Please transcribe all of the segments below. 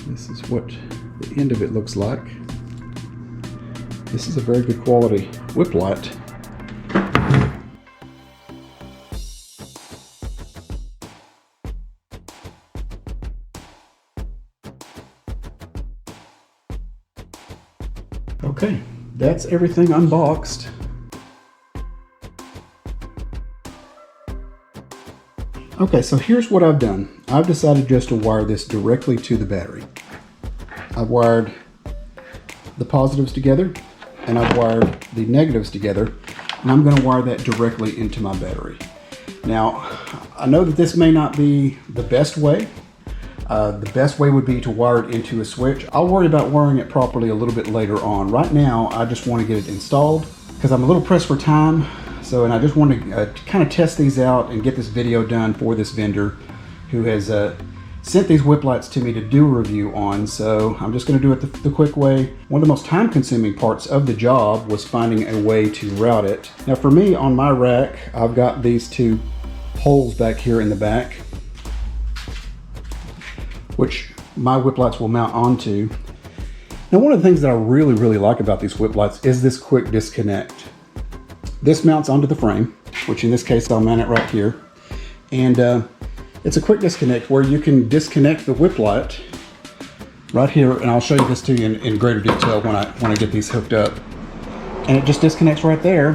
This is what the end of it looks like. This is a very good quality whip light. Okay, that's everything unboxed. Okay, so here's what I've done. I've decided just to wire this directly to the battery. I've wired the positives together and I've wired the negatives together, and I'm going to wire that directly into my battery. Now, I know that this may not be the best way. The best way would be to wire it into a switch. I'll worry about wiring it properly a little bit later on. Right now, I just want to get it installed because I'm a little pressed for time. So, and I just want to kind of test these out and get this video done for this vendor who has sent these whip lights to me to do a review on. So I'm just going to do it the quick way. One of the most time-consuming parts of the job was finding a way to route it. Now for me, on my rack, I've got these two holes back here in the back, which my whip lights will mount onto. Now, one of the things that I really like about these whip lights is this quick disconnect. This mounts onto the frame, which in this case I'll mount it right here. And it's a quick disconnect where you can disconnect the whip light right here, and I'll show you this to you in greater detail when I get these hooked up. And it just disconnects right there,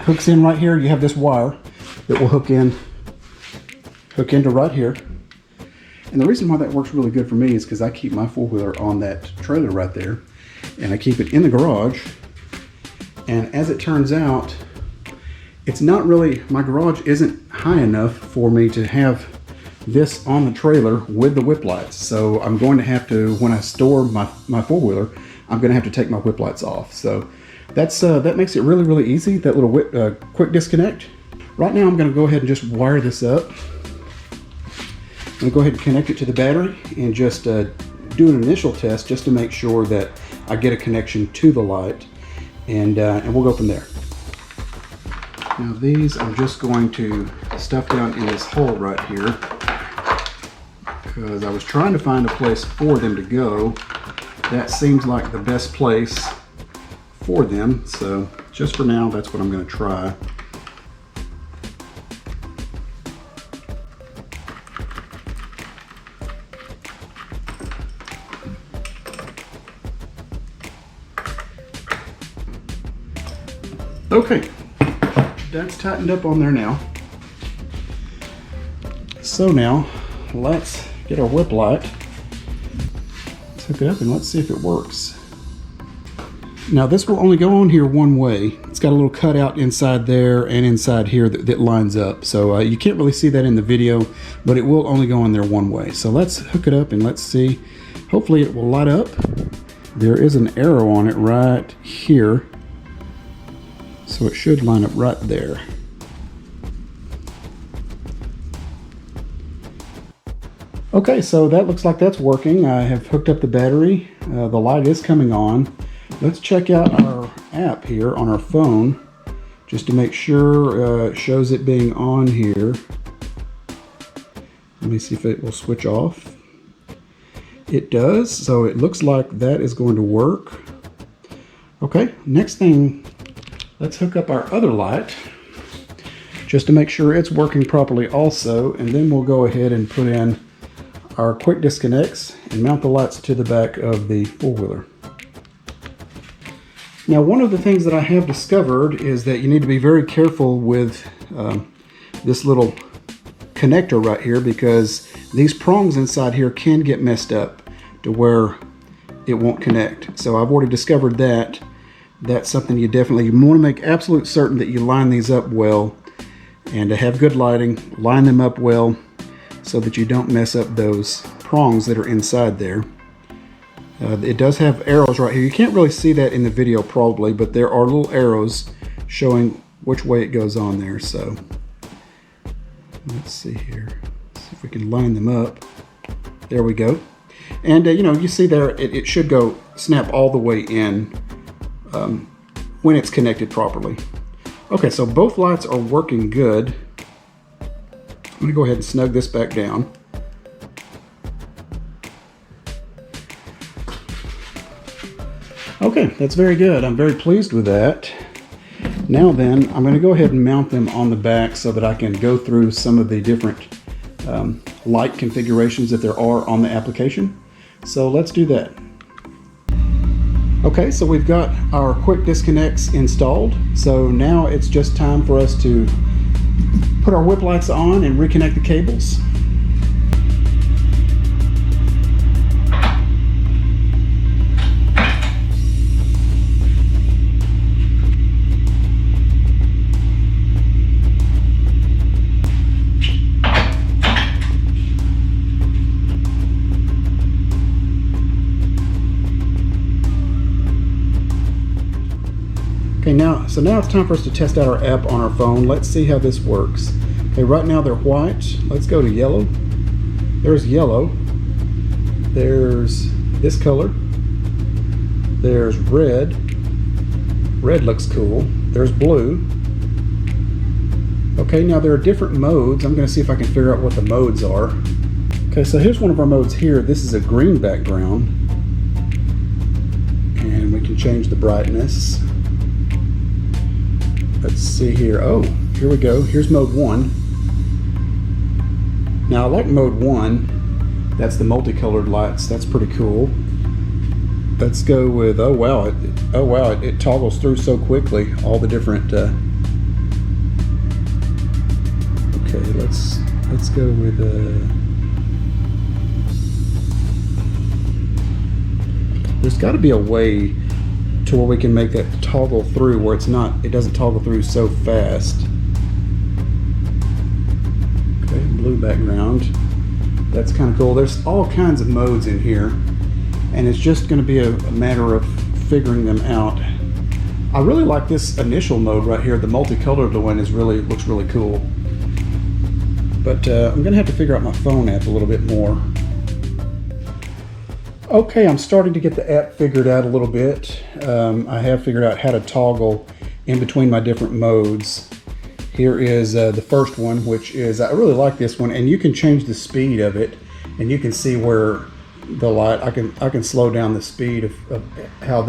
hooks in right here. You have this wire that will hook into right here. And the reason why that works really good for me is because I keep my four-wheeler on that trailer right there, and I keep it in the garage. And as it turns out, it's not really, my garage isn't high enough for me to have this on the trailer with the whip lights. So I'm going to have to, when I store my four-wheeler, I'm going to have to take my whip lights off. So that makes it really easy, that little quick disconnect. Right now I'm going to go ahead and just wire this up. I'm going to go ahead and connect it to the battery and just do an initial test just to make sure that I get a connection to the light, and we'll go from there. Now these I'm just going to stuff down in this hole right here because I was trying to find a place for them to go. That seems like the best place for them, so just for now that's what I'm going to try. Okay, that's tightened up on there now. So now, let's get our whip light. Let's hook it up and let's see if it works. Now this will only go on here one way. It's got a little cutout inside there and inside here that lines up. So you can't really see that in the video, but it will only go on there one way. So let's hook it up and let's see. Hopefully it will light up. There is an arrow on it right here. So it should line up right there. Okay, so that looks like that's working. I have hooked up the battery. The light is coming on. Let's check out our app here on our phone just to make sure it shows it being on here. Let me see if it will switch off. It does, so it looks like that is going to work. Okay, next thing, let's hook up our other light just to make sure it's working properly also, and then we'll go ahead and put in our quick disconnects and mount the lights to the back of the four-wheeler. Now, one of the things that I have discovered is that you need to be very careful with this little connector right here, because these prongs inside here can get messed up to where it won't connect. So I've already discovered that. That's something you want to make absolute certain that you line these up well, and to have good lighting, line them up well so that you don't mess up those prongs that are inside there. It does have arrows right here. You can't really see that in the video probably, but there are little arrows showing which way it goes on there. So let's see here. See if we can line them up. There we go. And you see there, it should go snap all the way in when it's connected properly. Okay, so both lights are working good. I'm going to go ahead and snug this back down. Okay, that's very good. I'm very pleased with that. Now then, I'm going to go ahead and mount them on the back so that I can go through some of the different light configurations that there are on the application. So let's do that. Okay, so we've got our quick disconnects installed. So now it's just time for us to put our whip lights on and reconnect the cables. Okay, now it's time for us to test out our app on our phone. Let's see how this works. Okay, right now they're white. Let's go to yellow. There's yellow. There's this color. There's red. Red looks cool. There's blue. Okay, now there are different modes. I'm going to see if I can figure out what the modes are. Okay, so here's one of our modes here. This is a green background. And we can change the brightness. Let's see here. Oh, here we go. Here's mode 1. Now I like mode 1. That's the multicolored lights. That's pretty cool. Let's go with, oh wow, it toggles through so quickly. All the different. Okay, let's go with. There's got to be a way to where we can make that toggle through where it doesn't toggle through so fast. Okay, blue background. That's kind of cool. There's all kinds of modes in here, and it's just going to be a matter of figuring them out. I really like this initial mode right here. The multicolored one looks really cool. But I'm going to have to figure out my phone app a little bit more. Okay, I'm starting to get the app figured out a little bit. I have figured out how to toggle in between my different modes. Here is the first one, which is, I really like this one, and you can change the speed of it, and you can see where the light, I can slow down the speed of how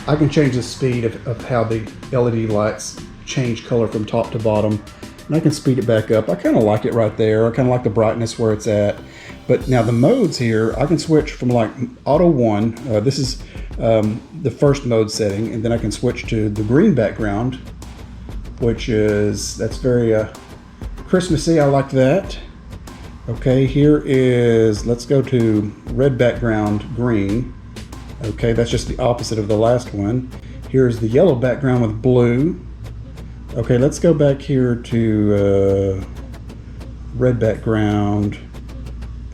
I can change the speed of how the LED lights change color from top to bottom, and I can speed it back up. I kind of like it right there. I kind of like the brightness where it's at. But now the modes here, I can switch from like auto 1, this is the first mode setting, and then I can switch to the green background, which that's very Christmassy. I like that. Okay, here is, let's go to red background green. Okay, that's just the opposite of the last one. Here's the yellow background with blue. Okay, let's go back here to red background.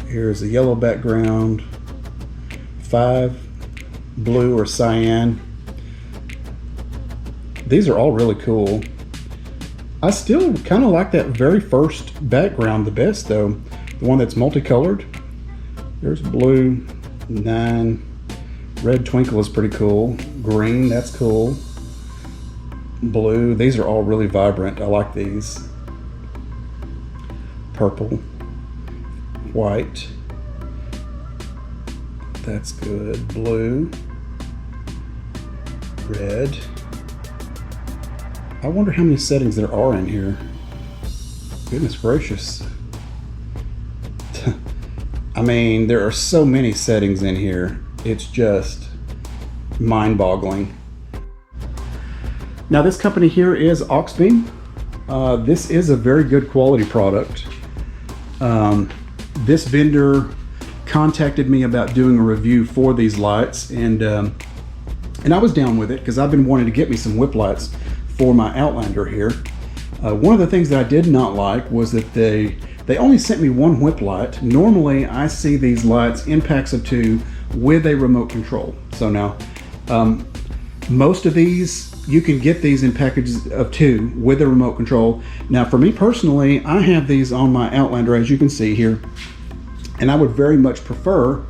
Here's the yellow background, 5, blue or cyan. These are all really cool. I still kind of like that very first background the best though. The one that's multicolored. There's blue, 9. Red twinkle is pretty cool. Green, that's cool. Blue, these are all really vibrant. I like these. Purple. White, that's good. Blue, red. I wonder how many settings there are in here. Goodness gracious. I mean, there are so many settings in here. It's just mind-boggling. Now this company here is Auxbeam. This is a very good quality product. This vendor contacted me about doing a review for these lights, and I was down with it because I've been wanting to get me some whip lights for my Outlander here. One of the things that I did not like was that they only sent me one whip light. Normally I see these lights in packs of 2 with a remote control. So now most of these, you can get these in packages of 2 with a remote control. Now for me personally, I have these on my Outlander, as you can see here, and I would very much prefer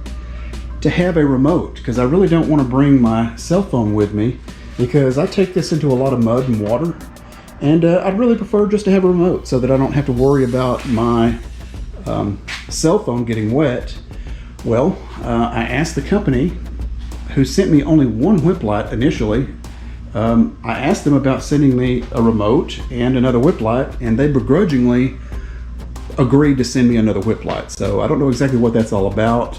to have a remote because I really don't want to bring my cell phone with me because I take this into a lot of mud and water, and I'd really prefer just to have a remote so that I don't have to worry about my cell phone getting wet. Well, I asked the company who sent me only one whip light initially. I asked them about sending me a remote and another whip light, and they begrudgingly agreed to send me another whip light. So I don't know exactly what that's all about.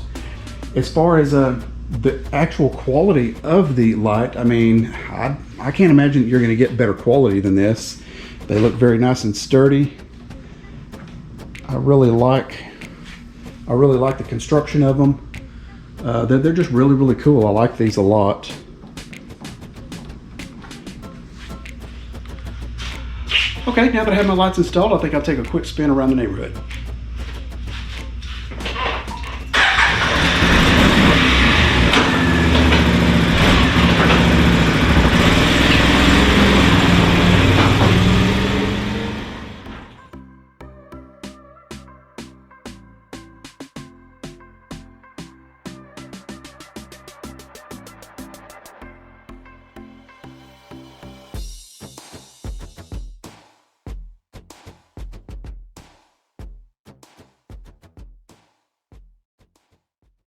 As far as the actual quality of the light, I mean, I can't imagine that you're going to get better quality than this. They look very nice and sturdy. I really like the construction of them. They're just really, really cool. I like these a lot. Okay, now that I have my lights installed, I think I'll take a quick spin around the neighborhood.